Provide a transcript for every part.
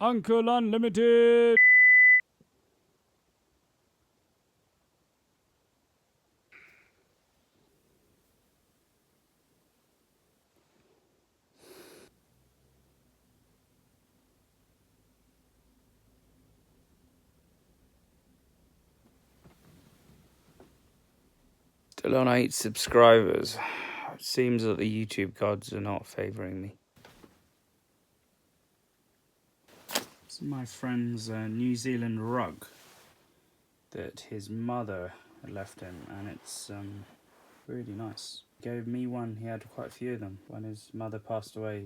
Uncle Unlimited! Still on 8 subscribers. It seems that the YouTube gods are not favouring me. This is my friend's New Zealand rug that his mother had left him, and it's really nice. He gave me one. He had quite a few of them when his mother passed away.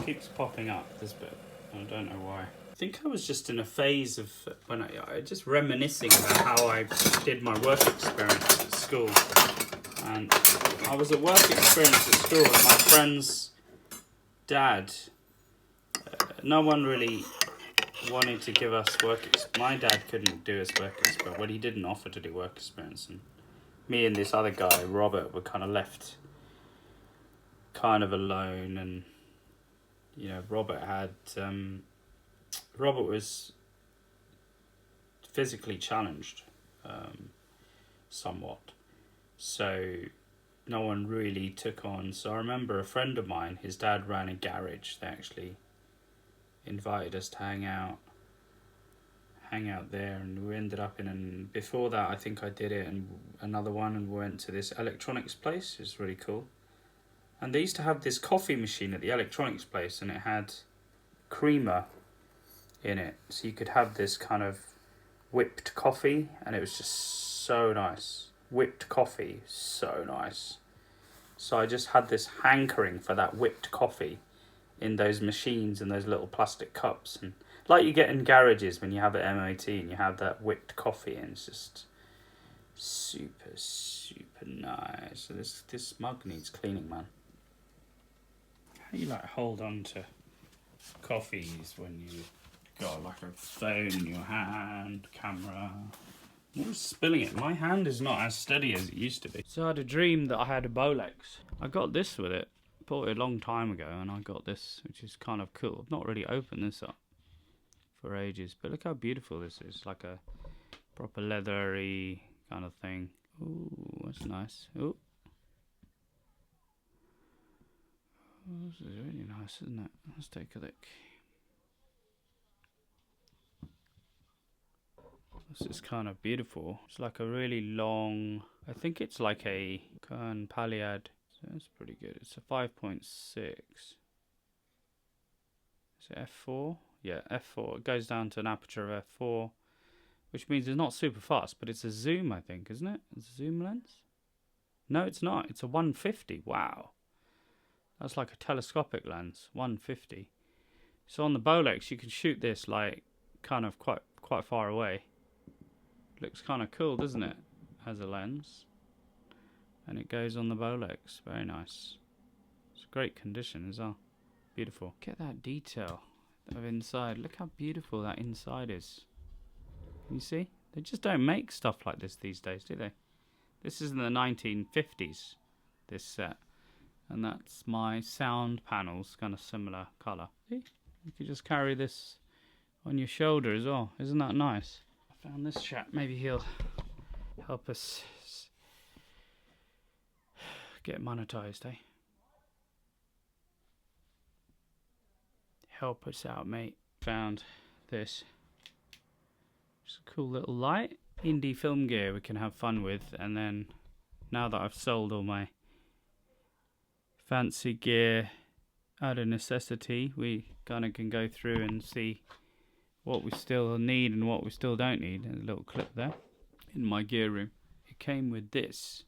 Keeps popping up, this bit. I don't know why. I think I was just in a phase of when I just reminiscing about how I did my work experience at school. And I was at work experience at school, and my friend's dad, no one really wanted to give us work experience. My dad couldn't do us work experience. Well, he didn't offer to do work experience, and me and this other guy, Robert, were kind of left kind of alone. And you know, Robert was physically challenged somewhat, so no one really took on. So I remember a friend of mine, his dad ran a garage. They actually invited us to hang out there, and we ended up in, and before that I think I did it and another one, and we went to this electronics place. It was really cool. And they used to have this coffee machine at the electronics place, and it had creamer in it. So you could have this kind of whipped coffee, and it was just so nice. Whipped coffee, so nice. So I just had this hankering for that whipped coffee in those machines and those little plastic cups. And like you get in garages when you have at MOT and you have that whipped coffee, and it's just super, super nice. So this mug needs cleaning, man. You like hold on to coffees when you got like a phone in your hand, camera. I'm always spilling it. My hand is not as steady as it used to be. So I had a dream that I had a Bolex. I got this with it. Bought it a long time ago, and I got this, which is kind of cool. I've not really opened this up for ages, but look how beautiful this is. Like a proper leathery kind of thing. Ooh, that's nice. Ooh. Oh, this is really nice, isn't it? Let's take a look. This is kind of beautiful. It's like a really long, I think it's like a Kern Paliad. So that's pretty good. It's a 5.6. Is it f4? Yeah, f4. It goes down to an aperture of f4, which means it's not super fast, but it's a zoom, I think, isn't it? It's a zoom lens? No, it's not. It's a 150. Wow. That's like a telescopic lens, 150. So on the Bolex, you can shoot this like kind of quite far away. Looks kind of cool, doesn't it? As a lens, and it goes on the Bolex. Very nice. It's great condition as well. Beautiful. Get that detail of inside. Look how beautiful that inside is. Can you see? They just don't make stuff like this these days, do they? This is in the 1950s. This set. And that's my sound panels, kind of similar colour. See? You could just carry this on your shoulder as well. Isn't that nice? I found this chap. Maybe he'll help us get monetized, eh? Help us out, mate. Found this. It's a cool little light. Indie film gear we can have fun with. And then, now that I've sold all my fancy gear out of necessity, we kind of can go through and see what we still need and what we still don't need. There's a little clip there in my gear room. It came with this,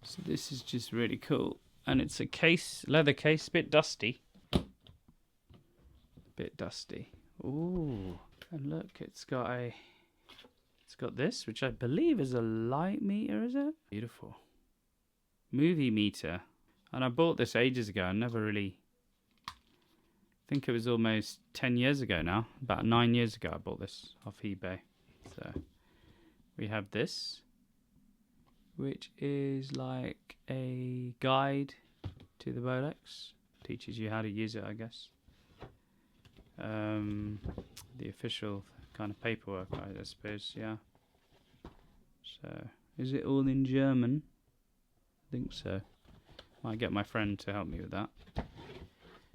so this is just really cool, and it's a case, leather case, bit dusty. Ooh, and look, it's got this, which I believe is a light meter. Is it? Beautiful. Movie meter. And I bought this ages ago. I never really... I think it was almost 10 years ago now. About 9 years ago I bought this off eBay. So we have this, which is like a guide to the Bolex. Teaches you how to use it, I guess. The official kind of paperwork, I suppose, yeah. So, is it all in German? I think so. Might get my friend to help me with that.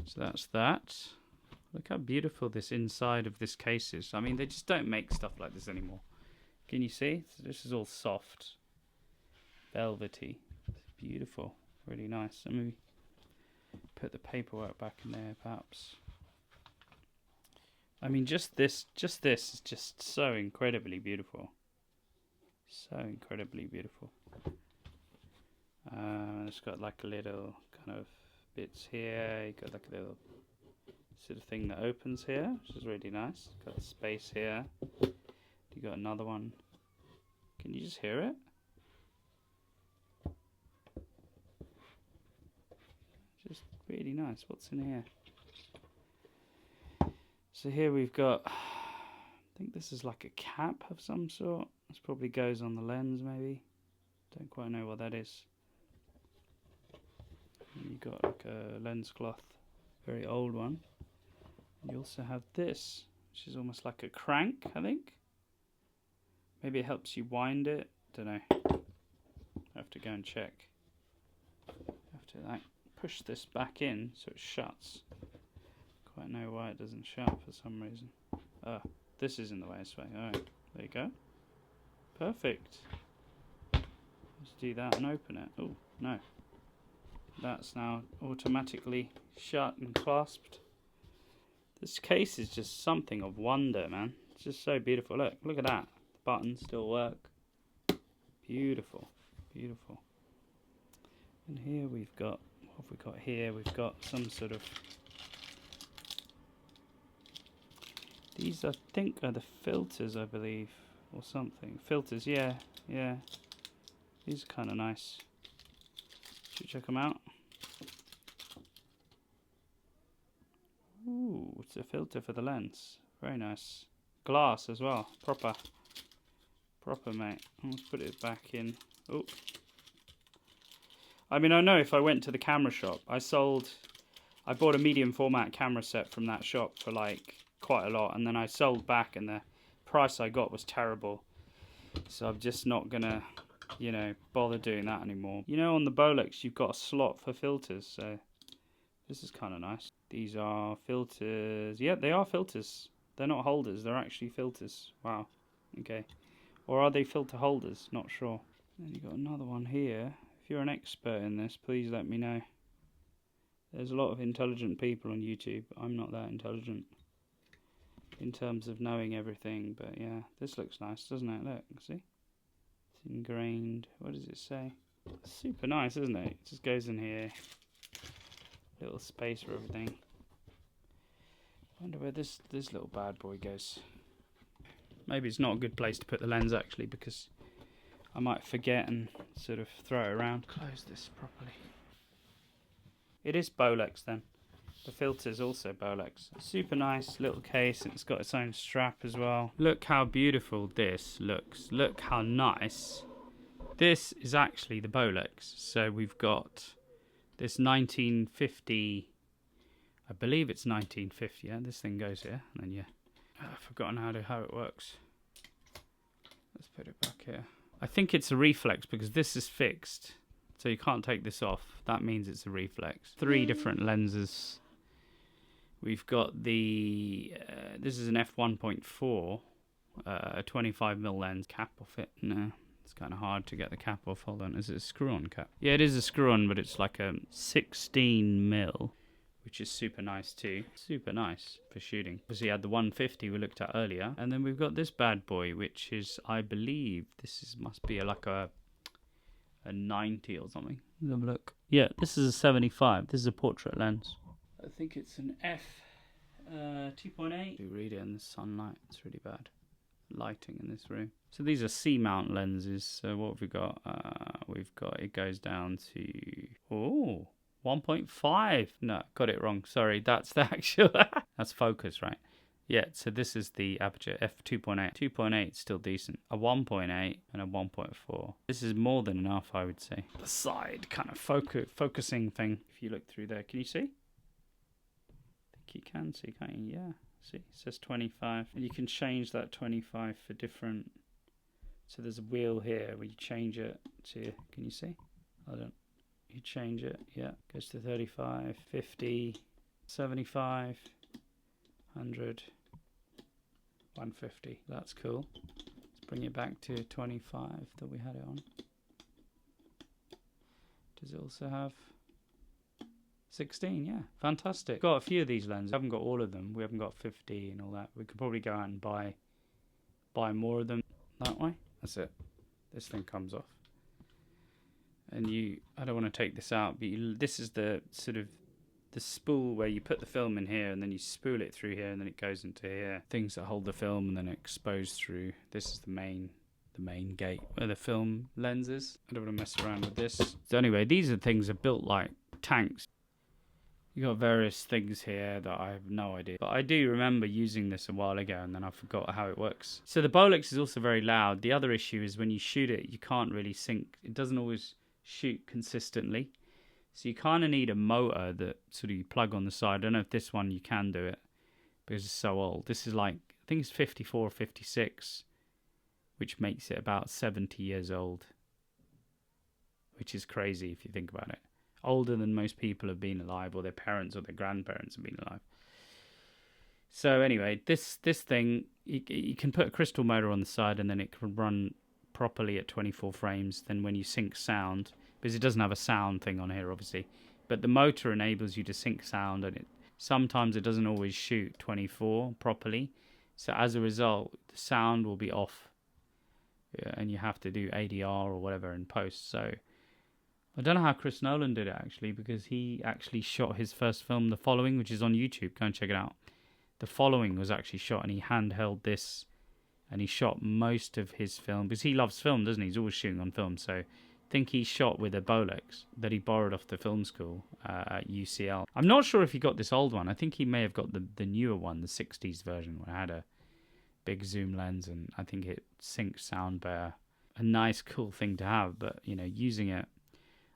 So that's that. Look how beautiful this inside of this case is. I mean, they just don't make stuff like this anymore. Can you see? So this is all soft, velvety. It's beautiful, really nice. Let me put the paperwork back in there, perhaps. I mean, just this is just so incredibly beautiful. So incredibly beautiful. It's got like a little kind of bits here. You got like a little sort of thing that opens here, which is really nice. Got space here. You got another one. Can you just hear it? Just really nice. What's in here? So here we've got, I think this is like a cap of some sort. This probably goes on the lens, maybe. Don't quite know what that is. And you've got like a lens cloth, very old one. And you also have this, which is almost like a crank, I think. Maybe it helps you wind it. Don't know. I have to go and check. I have to like push this back in so it shuts. Quite know why it doesn't shut for some reason. Oh, this is in the way. Alright, there you go. Perfect. Let's do that and open it. Oh, no. That's now automatically shut and clasped. This case is just something of wonder, man. It's just so beautiful. Look at that. The buttons still work. Beautiful, beautiful. And here we've got, what have we got here? We've got some sort of, these I think are the filters, I believe, or something. Filters, yeah. These are kind of nice. Should we check them out? Ooh, it's a filter for the lens. Very nice. Glass as well. Proper, mate. Let's put it back in. Oh. I mean, I know if I went to the camera shop, I bought a medium format camera set from that shop for like quite a lot, and then I sold back and the price I got was terrible. So I'm just not gonna, bother doing that anymore. On the Bolex you've got a slot for filters, so this is kind of nice. These are filters. Yeah, they are filters. They're not holders, they're actually filters. Wow. Okay. Or are they filter holders? Not sure. Then you've got another one here. If you're an expert in this, please let me know. There's a lot of intelligent people on YouTube. I'm not that intelligent in terms of knowing everything, but yeah, this looks nice, doesn't it? Look, see? It's ingrained. What does it say? It's super nice, isn't it? It just goes in here. Little space for everything. I wonder where this little bad boy goes. Maybe it's not a good place to put the lens actually, because I might forget and sort of throw it around. Close this properly. It is Bolex then. The filter's also Bolex. Super nice little case, and it's got its own strap as well. Look how beautiful this looks. Look how nice. This is actually the Bolex. So we've got this 1950, I believe it's 1950, yeah? This thing goes here, and then I've forgotten how it works. Let's put it back here. I think it's a reflex because this is fixed, so you can't take this off. That means it's a reflex. 3 different lenses. We've got the, this is an f1.4, a 25mm lens. Cap off it? No, it's kind of hard to get the cap off. Hold on, is it a screw-on cap? Yeah, it is a screw-on, but it's like a 16mm, which is super nice too. Super nice for shooting. Because you had the 150 we looked at earlier, and then we've got this bad boy, which is, I believe, must be like a 90 or something. Let's have a look. Yeah, this is a 75. This is a portrait lens. I think it's an f 2.8. You read it in the sunlight. It's really bad lighting in this room. So these are C-mount lenses. So what have we got? We've got, it goes down to, oh, 1.5. No, got it wrong. Sorry, that's the actual... That's focus, right? Yeah, so this is the aperture, f2.8. 2.8 is still decent. A 1.8 and a 1.4. This is more than enough, I would say. The side kind of focusing thing. If you look through there, can you see? I think you can see, can't you? Yeah, see, it says 25. And you can change that 25 for different... So there's a wheel here where you change it to... Can you see? I don't... You change it, yeah. Goes to 35, 50, 75... 100, 150. That's cool. Let's bring it back to 25 that we had it on. Does it also have 16? Yeah, fantastic. Got a few of these lenses. I haven't got all of them. We haven't got 50 and all that. We could probably go out and buy more of them that way. That's it. This thing comes off. And I don't want to take this out, but this is the sort of the spool where you put the film in here and then you spool it through here and then it goes into here. Things that hold the film and then expose through. This is the main gate where the film lens is. I don't want to mess around with this. So anyway, these are things that are built like tanks. You got various things here that I have no idea. But I do remember using this a while ago and then I forgot how it works. So the Bolex is also very loud. The other issue is when you shoot it, you can't really sync. It doesn't always shoot consistently. So you kind of need a motor that sort of you plug on the side. I don't know if this one you can do it because it's so old. This is like, I think it's 54 or 56, which makes it about 70 years old, which is crazy if you think about it. Older than most people have been alive, or their parents or their grandparents have been alive. So anyway, this thing, you can put a crystal motor on the side and then it can run properly at 24 frames. Then when you sync sound... because it doesn't have a sound thing on here, obviously. But the motor enables you to sync sound, and sometimes it doesn't always shoot 24 properly. So as a result, the sound will be off. Yeah, and you have to do ADR or whatever in post. So I don't know how Chris Nolan did it, actually, because he actually shot his first film, The Following, which is on YouTube. Go and check it out. The Following was actually shot, and he handheld this, and he shot most of his film, because he loves film, doesn't he? He's always shooting on film, so... I think he shot with a Bolex that he borrowed off the film school at UCL. I'm not sure if he got this old one. I think he may have got the newer one, the 60s version, where it had a big zoom lens and I think it syncs sound better. A nice, cool thing to have, but, you know, using it,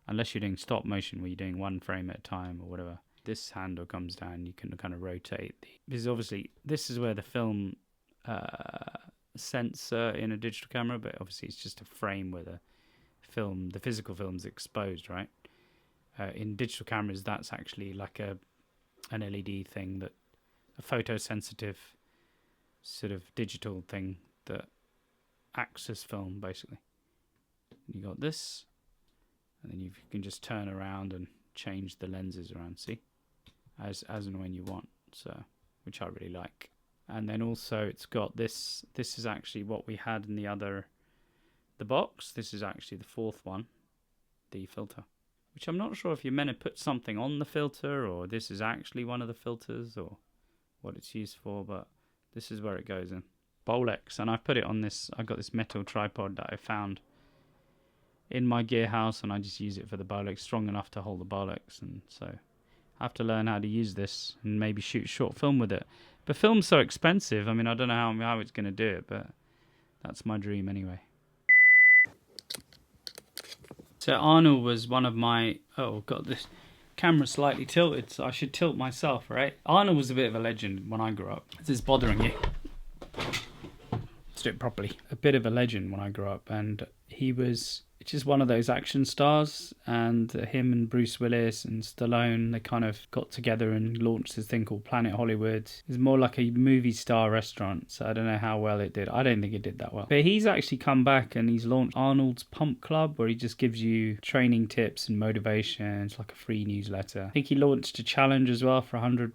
unless you're doing stop motion where you're doing one frame at a time or whatever, this handle comes down, you can kind of rotate. Because obviously, this is where the film sensor in a digital camera, but obviously it's just a frame where the physical film's exposed, right? In digital cameras, that's actually like an LED thing, that a photosensitive sort of digital thing that acts as film, basically. You got this, and then you can just turn around and change the lenses around, see? As and when you want, so, which I really like. And then also it's got this is actually what we had in the box. This is actually the fourth one, the filter, which I'm not sure if you're meant to put something on the filter or this is actually one of the filters or what it's used for, but this is where it goes in. Bolex, and I put it on this, I got this metal tripod that I found in my gear house and I just use it for the Bolex, strong enough to hold the Bolex, and so I have to learn how to use this and maybe shoot short film with it. But film's so expensive, I mean, I don't know how it's going to do it, but that's my dream anyway. So Arnold was one of my... Oh, got this camera slightly tilted, so I should tilt myself, right? Arnold was a bit of a legend when I grew up. Is this bothering you? Let's do it properly. A bit of a legend when I grew up, and he was just one of those action stars, and him and Bruce Willis and Stallone, they kind of got together and launched this thing called Planet Hollywood. It's more like a movie star restaurant, so I don't know how well it did. I don't think it did that well. But he's actually come back and he's launched Arnold's Pump Club, where he just gives you training tips and motivation. It's like a free newsletter. I think he launched a challenge as well for $100,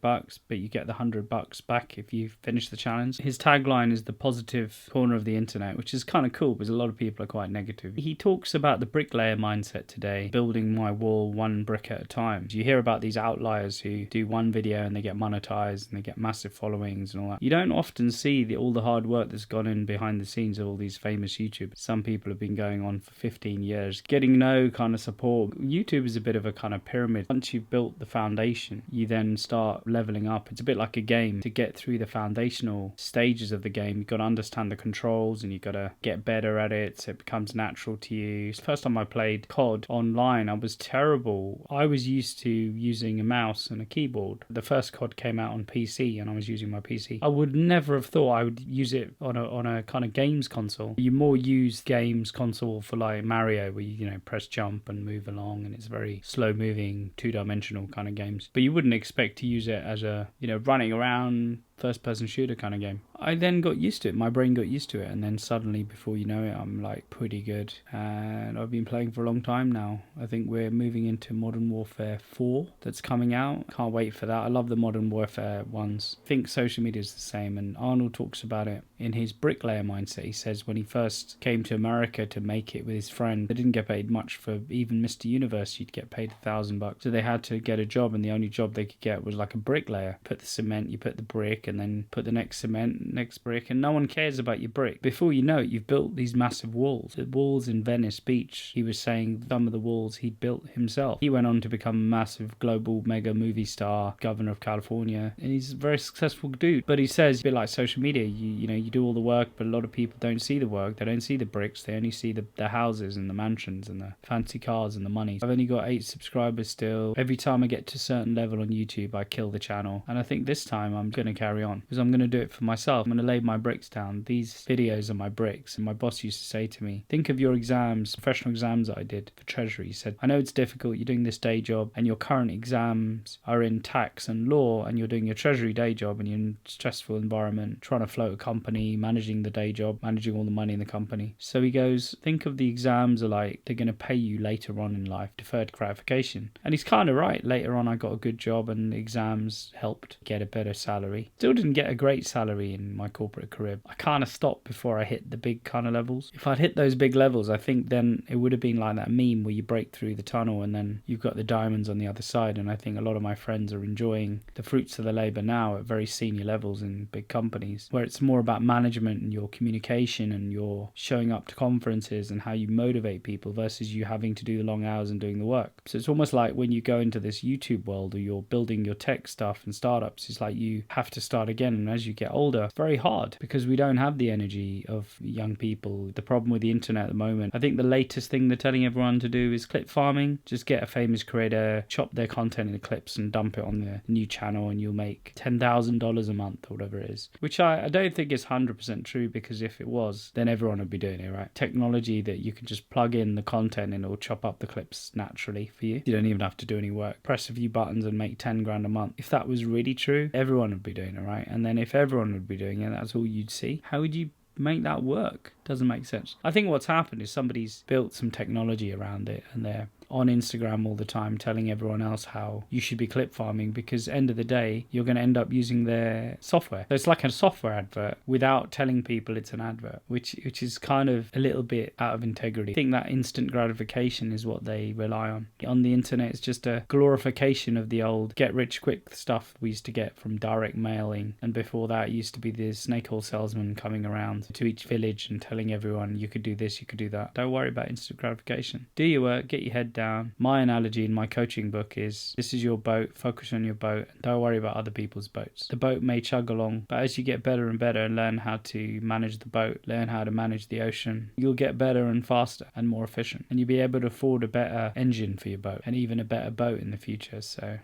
but you get the $100 back if you finish the challenge. His tagline is the positive corner of the internet, which is kind of cool because a lot of people are quite negative. He talks about the bricklayer mindset today, building my wall one brick at a time. You hear about these outliers who do one video and they get monetized and they get massive followings and all that. You don't often see all the hard work that's gone in behind the scenes of all these famous YouTubers. Some people have been going on for 15 years, getting no kind of support. YouTube is a bit of a kind of pyramid. Once you've built the foundation, you then start leveling up. It's a bit like a game. To get through the foundational stages of the game, you've got to understand the controls and you've got to get better at it so it becomes natural to you. First time I played COD online, I was terrible. I was used to using a mouse and a keyboard. The first COD came out on PC and I was using my PC. I would never have thought I would use it on a kind of games console. You more use games console for like Mario, where you press jump and move along, and it's very slow moving, two-dimensional kind of games. But you wouldn't expect to use it as a running around first-person shooter kind of game. I then got used to it. My brain got used to it, and then suddenly, before you know it, I'm like pretty good. And I've been playing for a long time now. I think we're moving into Modern Warfare 4 that's coming out. Can't wait for that. I love the Modern Warfare ones. I think social media is the same, and Arnold talks about it in his bricklayer mindset. He says when he first came to America to make it with his friend, they didn't get paid much for even Mr. Universe. You'd get paid $1,000. So they had to get a job, and the only job they could get was like a bricklayer. Put the cement, you put the brick, and then put the next cement, next brick, and no one cares about your brick. Before you know it, you've built these massive walls. The walls in Venice Beach, he was saying some of the walls he'd built himself. He went on to become a massive global mega movie star, governor of California, and he's a very successful dude. But he says, a bit like social media, you do all the work, but a lot of people don't see the work. They don't see the bricks. They only see the houses and the mansions and the fancy cars and the money. I've only got 8 subscribers still. Every time I get to a certain level on YouTube, I kill the channel. And I think this time I'm going to carry on, because I'm going to do it for myself. I'm going to lay my bricks down. These videos are my bricks. And my boss used to say to me, think of your exams, professional exams that I did for Treasury. He said, I know it's difficult. You're doing this day job and your current exams are in tax and law, and you're doing your Treasury day job and you're in a stressful environment, trying to float a company, managing the day job, managing all the money in the company. So he goes, think of the exams are like they're going to pay you later on in life, deferred gratification. And he's kind of right. Later on, I got a good job and the exams helped get a better salary. Still didn't get a great salary in my corporate career. I kind of stopped before I hit the big kind of levels. If I'd hit those big levels, I think then it would have been like that meme where you break through the tunnel and then you've got the diamonds on the other side. And I think a lot of my friends are enjoying the fruits of the labor now at very senior levels in big companies, where it's more about management and your communication and your showing up to conferences and how you motivate people versus you having to do the long hours and doing the work. So it's almost like when you go into this YouTube world or you're building your tech stuff and startups, it's like you have to start again. And as you get older, it's very hard because we don't have the energy of young people. The problem with the internet at the moment, I think the latest thing they're telling everyone to do is clip farming. Just get a famous creator, chop their content into clips and dump it on the new channel and you'll make $10,000 a month or whatever it is. Which I don't think is 100% true, because if it was, then everyone would be doing it, right? Technology that you can just plug in the content and it'll chop up the clips naturally for you. You don't even have to do any work. Press a few buttons and make 10 grand a month. If that was really true, everyone would be doing it, right? And then if everyone would be doing it, that's all you'd see. How would you make that work? Doesn't make sense. I think what's happened is somebody's built some technology around it and they're on Instagram all the time telling everyone else how you should be clip farming, because end of the day you're going to end up using their software. So it's like a software advert without telling people it's an advert, which is kind of a little bit out of integrity. I think that instant gratification is what they rely on. On the internet, it's just a glorification of the old get rich quick stuff we used to get from direct mailing, and before that it used to be the snake oil salesman coming around to each village and telling everyone you could do this, you could do that. Don't worry about instant gratification. Do your work, get your head down. My analogy in my coaching book is, this is your boat, focus on your boat, and don't worry about other people's boats. The boat may chug along, but as you get better and better and learn how to manage the boat, learn how to manage the ocean, you'll get better and faster and more efficient, and you'll be able to afford a better engine for your boat and even a better boat in the future. So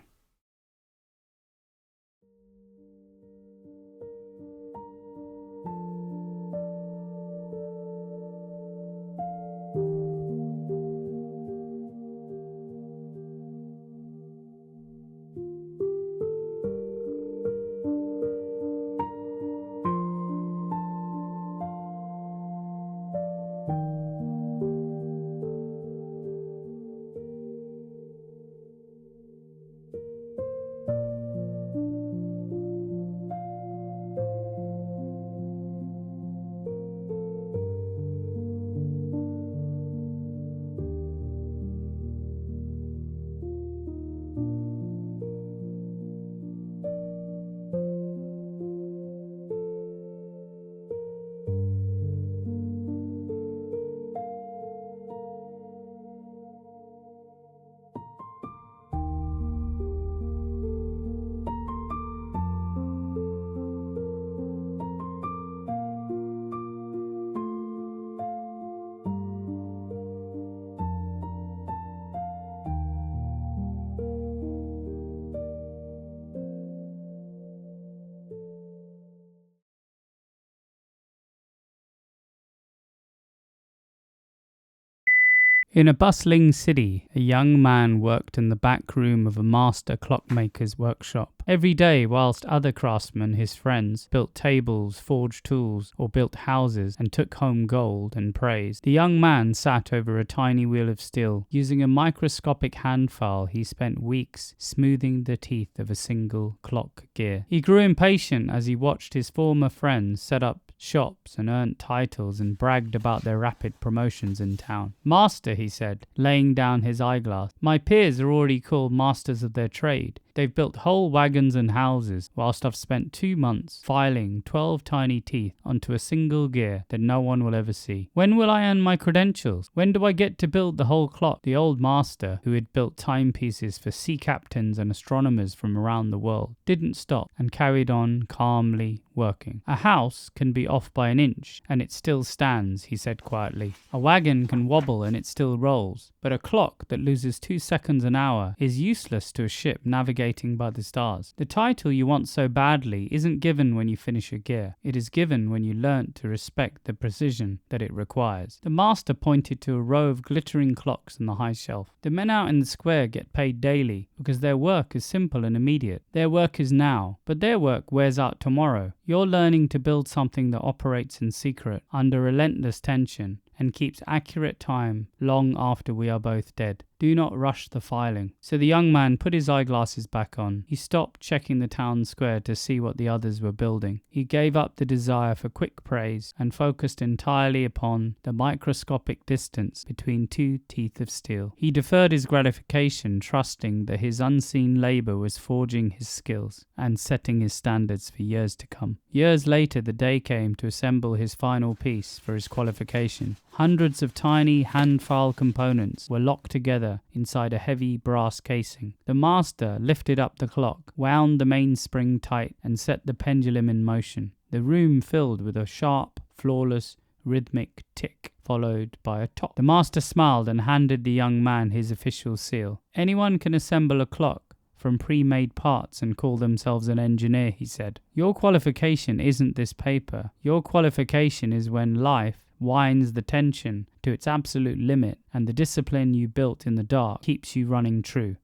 In a bustling city, a young man worked in the back room of a master clockmaker's workshop. Every day, whilst other craftsmen, his friends, built tables, forged tools, or built houses and took home gold and praise, the young man sat over a tiny wheel of steel. Using a microscopic hand file, he spent weeks smoothing the teeth of a single clock gear. He grew impatient as he watched his former friends set up shops and earned titles and bragged about their rapid promotions in town. "Master," he said, laying down his eyeglass, "my peers are already called masters of their trade. They've built whole wagons and houses, whilst I've spent 2 months filing 12 tiny teeth onto a single gear that no one will ever see. When will I earn my credentials? When do I get to build the whole clock?" The old master, who had built timepieces for sea captains and astronomers from around the world, didn't stop and carried on calmly working. "A house can be off by an inch and it still stands," he said quietly. "A wagon can wobble and it still rolls. But a clock that loses 2 seconds an hour is useless to a ship navigating by the stars. The title you want so badly isn't given when you finish a gear. It is given when you learn to respect the precision that it requires." The master pointed to a row of glittering clocks on the high shelf. "The men out in the square get paid daily because their work is simple and immediate. Their work is now, but their work wears out tomorrow. You're learning to build something that operates in secret, under relentless tension, and keeps accurate time long after we are both dead. Do not rush the filing." So the young man put his eyeglasses back on. He stopped checking the town square to see what the others were building. He gave up the desire for quick praise and focused entirely upon the microscopic distance between 2 teeth of steel. He deferred his gratification, trusting that his unseen labor was forging his skills and setting his standards for years to come. Years later, the day came to assemble his final piece for his qualification. Hundreds of tiny hand-file components were locked together inside a heavy brass casing. The master lifted up the clock, wound the mainspring tight, and set the pendulum in motion. The room filled with a sharp, flawless, rhythmic tick, followed by a tock. The master smiled and handed the young man his official seal. "Anyone can assemble a clock from pre-made parts and call themselves an engineer," he said. "Your qualification isn't this paper. Your qualification is when life winds the tension to its absolute limit and the discipline you built in the dark keeps you running true."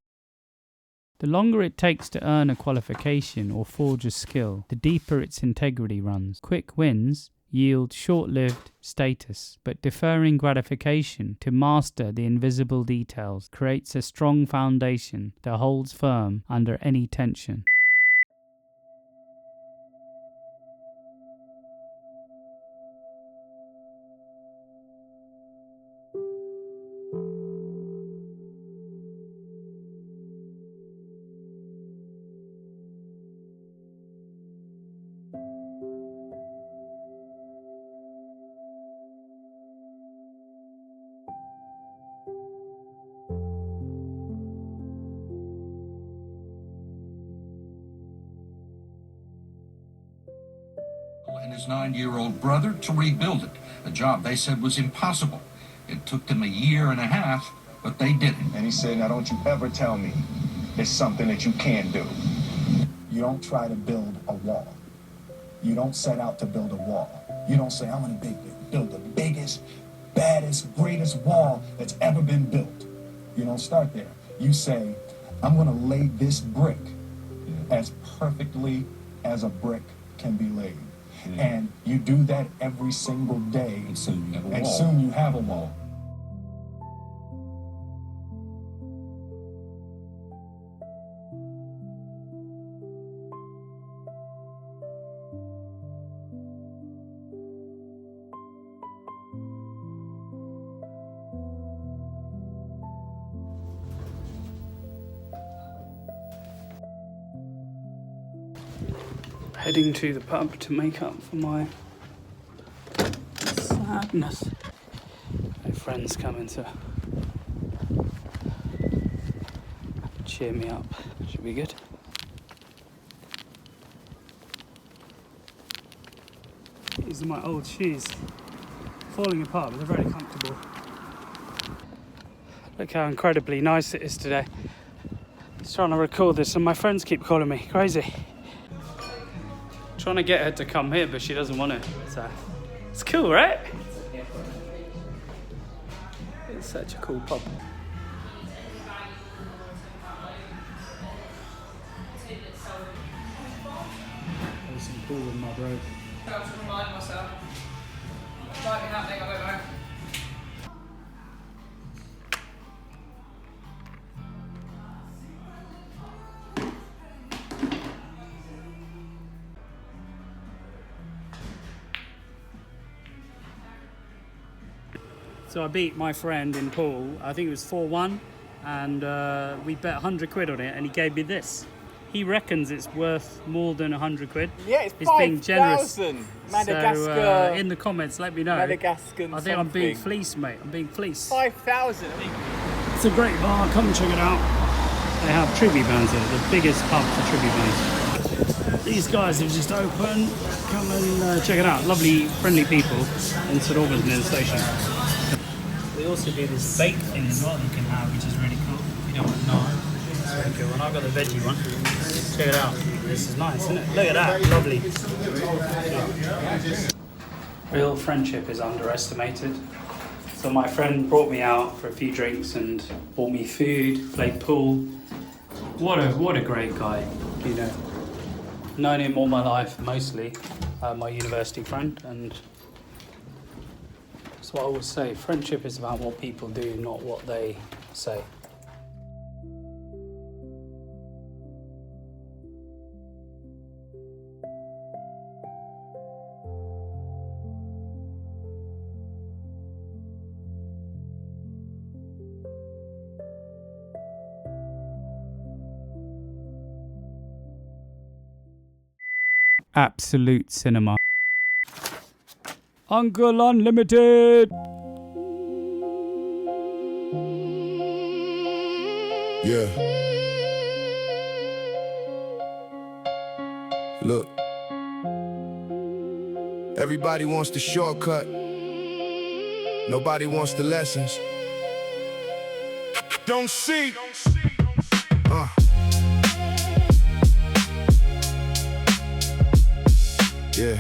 The longer it takes to earn a qualification or forge a skill, the deeper its integrity runs. Quick wins yield short-lived status, but deferring gratification to master the invisible details creates a strong foundation that holds firm under any tension. And his 9-year-old brother to rebuild it, a job they said was impossible. It took them a year and a half, but they did it. And he said, "Now don't you ever tell me it's something that you can't do." You don't try to build a wall. You don't set out to build a wall. You don't say, "I'm going to build the biggest, baddest, greatest wall that's ever been built." You don't start there. You say, "I'm going to lay this brick as perfectly as a brick can be laid." And you do that every single day, and soon you have a wall. Heading to the pub to make up for my sadness. My friend's coming to cheer me up. Should be good. These are my old shoes. Falling apart, but they're very comfortable. Look how incredibly nice it is today. Just trying to record this and my friends keep calling me crazy. Trying to get her to come here, but she doesn't want to. So it's cool, right? It's such a cool pub. Racing pool with my bro. I have to remind myself. Might be happening, I don't know. So I beat my friend in pool. I think it was 4-1, and we bet 100 quid on it, and he gave me this. He reckons it's worth more than 100 quid. Yeah, it's being generous. 5,000. Madagascar. So, in the comments, let me know. Madagascar. I think I'm being fleeced, mate. I'm being fleeced. 5,000. It's a great bar. Come and check it out. They have tribute bands here, the biggest pub for tribute bands. These guys have just opened. Come and check it out. Lovely, friendly people in St Albans near the station. We also do this bake thing as well that you can have, which is really cool. If you don't want to know. It's really cool. And I've got the veggie one. Check it out. This is nice, isn't it? Look at that. Lovely. Real friendship is underestimated. So my friend brought me out for a few drinks and bought me food, played pool. What a great guy, you know. Known him all my life, mostly. My university friend, and that's what I always say. Friendship is about what people do, not what they say. Absolute cinema. Uncle Unlimited. Yeah. Look. Everybody wants the shortcut. Nobody wants the lessons. Don't see. Yeah.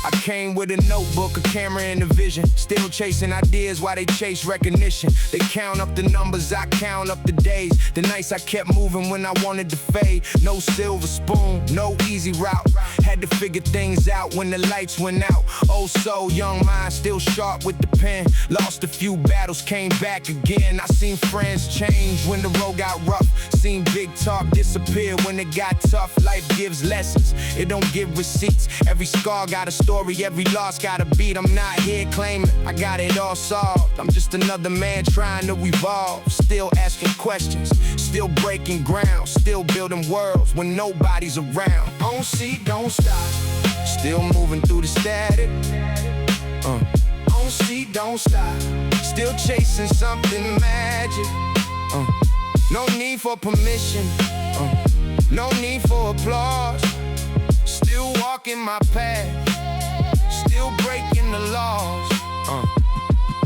I came with a notebook, a camera, and a vision. Still chasing ideas while they chase recognition. They count up the numbers, I count up the days. The nights I kept moving when I wanted to fade. No silver spoon, no easy route. Had to figure things out when the lights went out. Oh, so young mind, still sharp with the pen. Lost a few battles, came back again. I seen friends change when the road got rough. Seen big talk disappear when it got tough. Life gives lessons, it don't give receipts. Every scar got a story, every loss got a beat. I'm not here claiming I got it all solved. I'm just another man trying to evolve. Still asking questions, still breaking ground. Still building worlds when nobody's around. Don't see, don't stop. Still moving through the static. Don't see, don't stop. Still chasing something magic. No need for permission. No need for applause. Still walking my path. Still breaking the laws.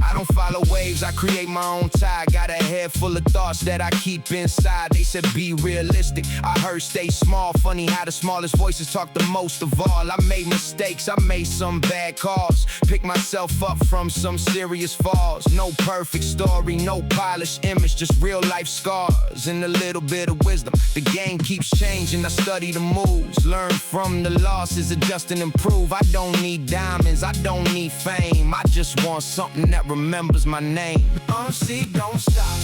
I don't follow waves, I create my own tide. Got a head full of thoughts that I keep inside. They said be realistic, I heard stay small. Funny how the smallest voices talk the most of all. I made mistakes, I made some bad calls. Pick myself up from some serious falls. No perfect story, no polished image, just real life scars and a little bit of wisdom. The game keeps changing, I study the moves. Learn from the losses, adjust and improve. I don't need diamonds, I don't need fame. I just want something that remembers my name. See, don't stop.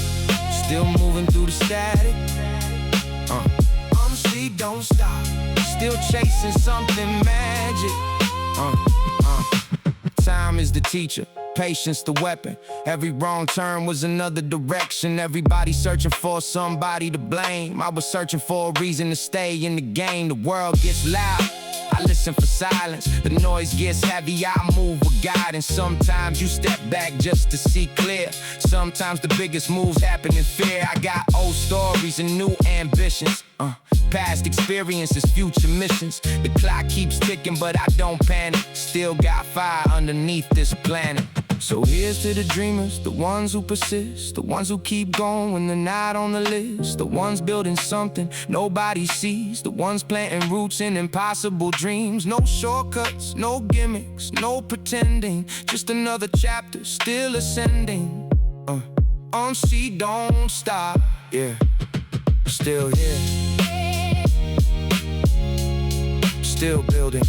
Still moving through the static. See, don't stop. Still chasing something magic. Time is the teacher, patience the weapon. Every wrong turn was another direction. Everybody searching for somebody to blame. I was searching for a reason to stay in the game. The world gets loud, I listen for silence. The noise gets heavy, I move with guidance. Sometimes you step back just to see clear. Sometimes the biggest moves happen in fear. I got old stories and new ambitions. Past experiences, future missions. The clock keeps ticking, but I don't panic. Still got fire underneath this planet. So here's to the dreamers, the ones who persist, the ones who keep going when they're not on the list, the ones building something nobody sees, the ones planting roots in impossible dreams. No shortcuts, no gimmicks, no pretending, just another chapter still ascending. Unsee, don't stop, yeah, still here, still building.